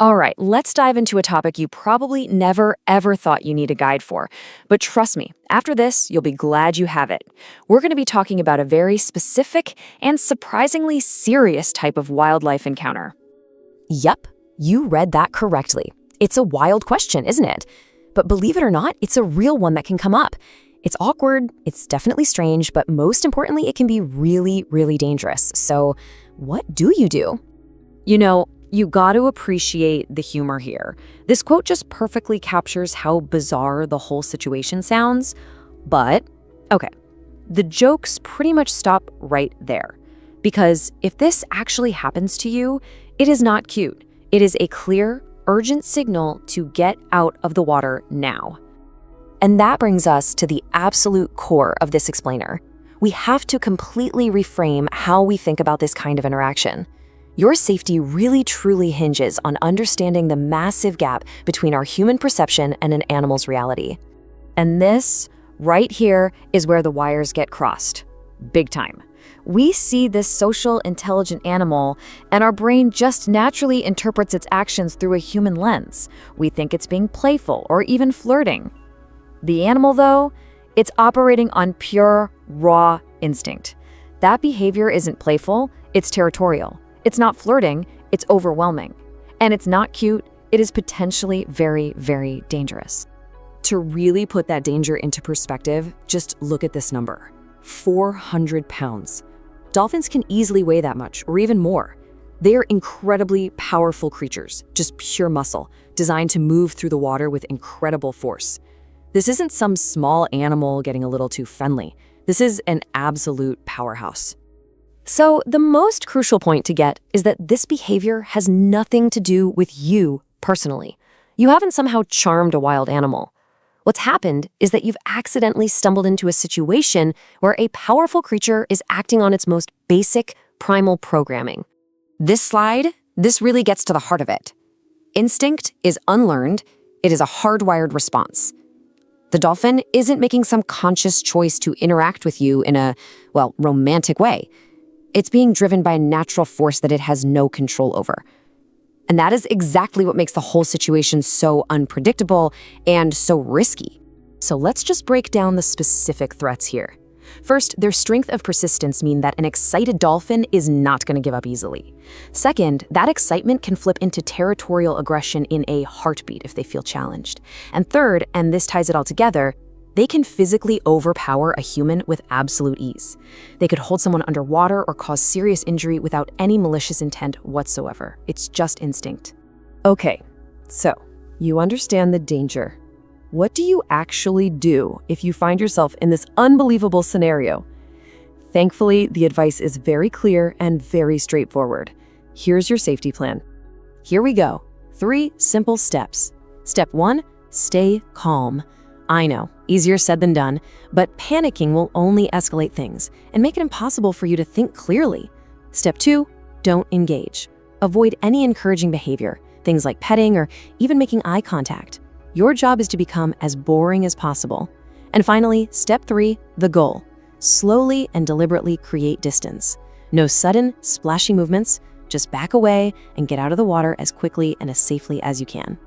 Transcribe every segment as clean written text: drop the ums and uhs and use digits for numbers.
All right, let's dive into a topic you probably never, ever thought you need a guide for. But trust me, after this, you'll be glad you have it. We're going to be talking about a very specific and surprisingly serious type of wildlife encounter. Yep, you read that correctly. It's a wild question, isn't it? But believe it or not, it's a real one that can come up. It's awkward, it's definitely strange, but most importantly, it can be really, really dangerous. So what do you do? You got to appreciate the humor here. This quote just perfectly captures how bizarre the whole situation sounds. But, okay, the jokes pretty much stop right there. Because if this actually happens to you, it is not cute. It is a clear, urgent signal to get out of the water now. And that brings us to the absolute core of this explainer. We have to completely reframe how we think about this kind of interaction. Your safety really truly hinges on understanding the massive gap between our human perception and an animal's reality. And this, right here, is where the wires get crossed. Big time. We see this social, intelligent animal, and our brain just naturally interprets its actions through a human lens. We think it's being playful or even flirting. The animal, though, it's operating on pure, raw instinct. That behavior isn't playful, it's territorial. It's not flirting, it's overwhelming. And it's not cute, it is potentially very, very dangerous. To really put that danger into perspective, just look at this number. 400 pounds. Dolphins can easily weigh that much, or even more. They are incredibly powerful creatures, just pure muscle, designed to move through the water with incredible force. This isn't some small animal getting a little too friendly. This is an absolute powerhouse. So the most crucial point to get is that this behavior has nothing to do with you personally. You haven't somehow charmed a wild animal. What's happened is that you've accidentally stumbled into a situation where a powerful creature is acting on its most basic, primal programming. This really gets to the heart of it. Instinct is unlearned. It is a hardwired response. The dolphin isn't making some conscious choice to interact with you in a, romantic way. It's being driven by a natural force that it has no control over. And that is exactly what makes the whole situation so unpredictable and so risky. So let's just break down the specific threats here. First, their strength of persistence mean that an excited dolphin is not going to give up easily. Second, that excitement can flip into territorial aggression in a heartbeat if they feel challenged. And third, and this ties it all together, they can physically overpower a human with absolute ease. They could hold someone underwater or cause serious injury without any malicious intent whatsoever. It's just instinct. Okay, so you understand the danger. What do you actually do if you find yourself in this unbelievable scenario? Thankfully, the advice is very clear and very straightforward. Here's your safety plan. Here we go. 3 simple steps. Step 1, stay calm. I know, easier said than done, but panicking will only escalate things and make it impossible for you to think clearly. Step 2, don't engage. Avoid any encouraging behavior, things like petting or even making eye contact. Your job is to become as boring as possible. And finally, step 3, the goal. Slowly and deliberately create distance. No sudden, splashy movements, just back away and get out of the water as quickly and as safely as you can.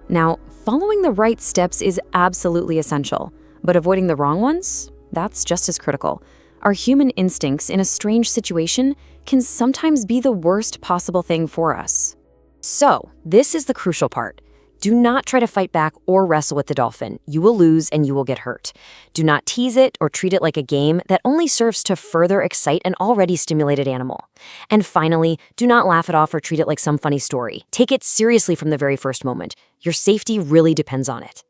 Now, following the right steps is absolutely essential, but avoiding the wrong ones, that's just as critical. Our human instincts in a strange situation can sometimes be the worst possible thing for us. So, this is the crucial part. Do not try to fight back or wrestle with the dolphin. You will lose and you will get hurt. Do not tease it or treat it like a game that only serves to further excite an already stimulated animal. And finally, do not laugh it off or treat it like some funny story. Take it seriously from the very first moment. Your safety really depends on it.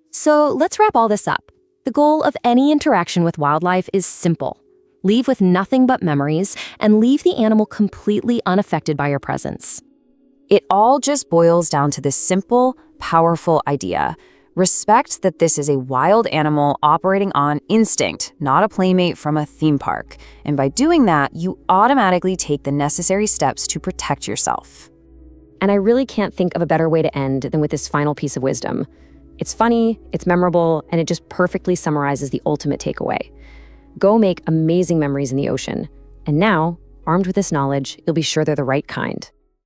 So let's wrap all this up. The goal of any interaction with wildlife is simple. Leave with nothing but memories and leave the animal completely unaffected by your presence. It all just boils down to this simple, powerful idea. Respect that this is a wild animal operating on instinct, not a playmate from a theme park. And by doing that, you automatically take the necessary steps to protect yourself. And I really can't think of a better way to end than with this final piece of wisdom. It's funny, it's memorable, and it just perfectly summarizes the ultimate takeaway. Go make amazing memories in the ocean. And now, armed with this knowledge, you'll be sure they're the right kind.